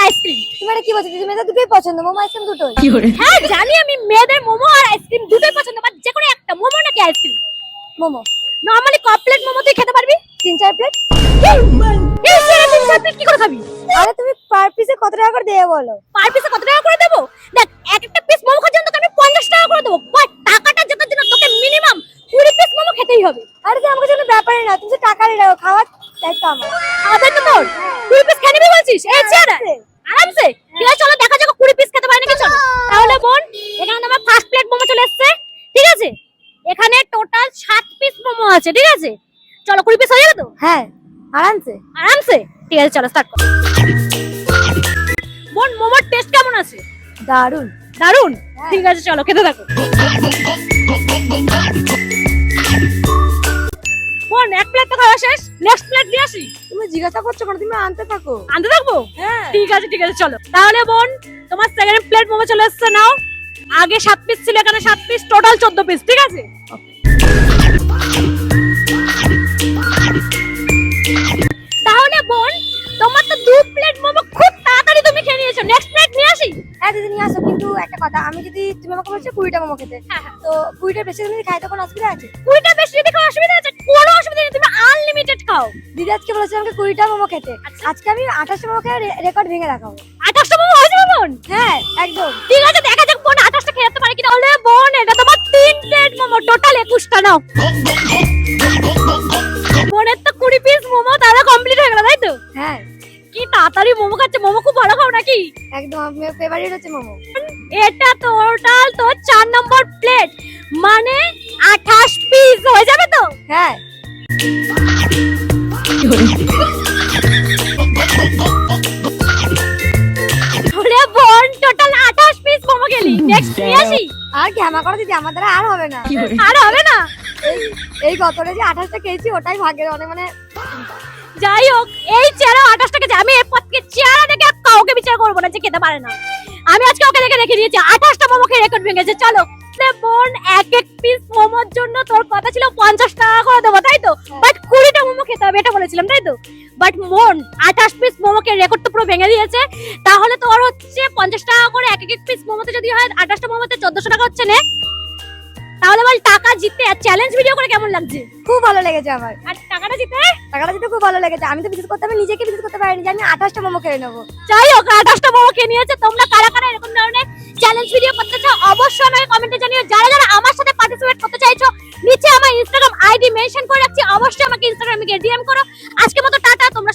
Ice cream. তুমি এটা কি বলছো? তুমি মেয়েদের দুটোই পছন্দ, মোমো আইসক্রিম দুটোই? হ্যাঁ জানি আমি মেয়েদের মোমো আর আইসক্রিম দুটোই পছন্দ, বাট যে কোনো একটা, মোমো নাকি আইসক্রিম? মোমো। নরমালি ক প্লেট মোমো তুই খেতে পারবি? 3-4 প্লেট। এই সেরা 3-4 প্লেট কি করে খাবি? আরে তুমি পার পিসে কত টাকা করে দেবে বলো? পার পিসে কত টাকা করে দেবো? দেখ এক একটা পিস মোমো খাওয়ার জন্য তোকে আমি 50 টাকা করে দেবো, বাট টাকাটা জেতার জন্য তোকে মিনিমাম 20 পিস মোমো খেতেই হবে। আরে যে আমাকে কোনো ব্যাপারই না, তুমি যে টাকা নিয়ে খাওয়ার দায়িত্ব আমার। আবার তো তোর 20 পিস খেয়ে নিবি বলছিস? এই চেয়ারে আরামসে। ঠিক আছে চলো দেখা যাক 20 পিস খেতে পারে নাকি, চলো। তাহলে বোন এখানে আমার ফার্স্ট প্লেট মোমো চলে এসেছে, ঠিক আছে? এখানে টোটাল 7 পিস মোমো আছে, ঠিক আছে? চলো 20 পিস হয়ে যাবে তো? হ্যাঁ আরামসে। আরামসে। ঠিক আছে চলো স্টার্ট করো। বোন মোমোর টেস্ট কেমন আছে? দারুন। দারুন। হ্যাঁ। ঠিক আছে চলো খেতে থাকো। বোন এক প্লেট তো খাওয়া শেষ, নেক্সট প্লেট নিয়ে আসি। তুমি জিজ্ঞাসা করছো কেন? তুমি আনতে থাকো। আনতে থাকবো? হ্যাঁ। ঠিক আছে চলো। তাহলে বোন তোমার সেকেন্ড প্লেট মোমো চলে এসেছে, নাও। আগে 7 পিস ছিল, এখানে 7 পিস, টোটাল 14 পিস, ঠিক আছে? তাহলে বোন তোমার তো 2 প্লেট মোমো খুব তাড়াতাড়ি তুমি খেয়ে নিয়েছো, নেক্সট প্লেট নিয়ে আসি? হ্যাঁ দিদি নিয়ে আসো, কিন্তু একটা কথা, আমি যদি তুমি আমাকে বলছো 20টা মোমো খেতে, হ্যাঁ, হ্যাঁ। তো 20টার বেশি যদি খাই তো কোনো অসুবিধা আছে? 20টা বেশি যদি খাওয়ার অসুবিধা আছে? কোনো অসুবিধা নেই, তুমি আনলিমিটেড খাও। দিদি আজকে বলেছে আমাকে 20টা মোমো খেতে, আজকে আমি 28টা মোমো খেয়ে রেকর্ড ভেঙে দেখাবো। 28টা মোমো হয়ে যাবে বোন? হ্যাঁ একদম। ঠিক আছে দেখা যাক বোন 28টা খেয়ে যেতে পারে কিনা। তাহলে বোন এটা তোমার 3 প্লেট মোমো, টোটাল 21টা, নাও। বোনের তো 20 পিস মোমো তাহলে কমপ্লিট হয়ে গেল, তাই তো? হ্যাঁ কি তাড়াতাড়ি মোমো খাচ্ছে, মোমো খুব ভালো খাও নাকি? একদম, আমার ফেভারিট হচ্ছে মোমো। এটা টোটাল তো 4 নম্বর প্লেট, মানে 28 পিস হয়ে যাবে তো? হ্যাঁ ওরে বোন টোটাল 28 পিস মোমো খেলি, নেক্সট নিয়ে আসি? আর ঘ্যামা করো দিদি, আমার দ্বারা আর হবে না। আর হবে না? এই গতরে যে 28টা খেয়েছি ওটাই ভাগ্যের অনেক, মানে যাই হোক এই চেয়ারে 28 টাকা, আমি এই পথকে চেয়ারে দেখে কাউকে বিচার করবো না যে খেতে পারে না। আমি আজকে ওকে দেখে রেখে দিয়েছি, 28টা মোমো খেয়ে রেকর্ড ভেঙেছে। চলো বোন এক এক পিস মোমোর জন্য তোর কথা ছিল 50 টাকা করে দেবো, তাই তো? বাট 20টা মোমো খেতে হবে এটা বলেছিলাম, তাই তো? বাট বোন 28 পিস মোমোকে রেকর্ড তো পুরো ভেঙে দিয়েছে। তাহলে তোর হচ্ছে 50 টাকা করে এক এক পিস মোমোতে যদি হয় 28টা মোমোতে 1400 টাকা হচ্ছে, নে। তাহলে বল টাকা জিততে চ্যালেঞ্জ ভিডিও করে কেমন লাগছে? খুব ভালো লেগেছে আমার। আর টাকাটা জিতে? টাকাটা দিতে খুব ভালো লেগেছে। আমি তো বিশেষ করতে, আমি নিজেকে বিশেষ করতে পারিনি যে আমি 28টা মোমো খেয়ে নেবো। যাই হোক 28টা মোমো খেয়ে নিয়েছে। তোমরা কারা কারা এরকম ধরনের চ্যালেঞ্জ ভিডিও করতে চাও অবশ্যই আমাকে কমেন্টে জানিও। যারা যারা আমার সাথে পার্টিসিপেট করতে চাইছো নিচে আমার ইনস্টাগ্রাম আইডি মেনশন করে রাখছি, অবশ্যই আমাকে ইনস্টাগ্রামে গিয়ে ডিএম করো। আজকের মতো টাটা। তোমরা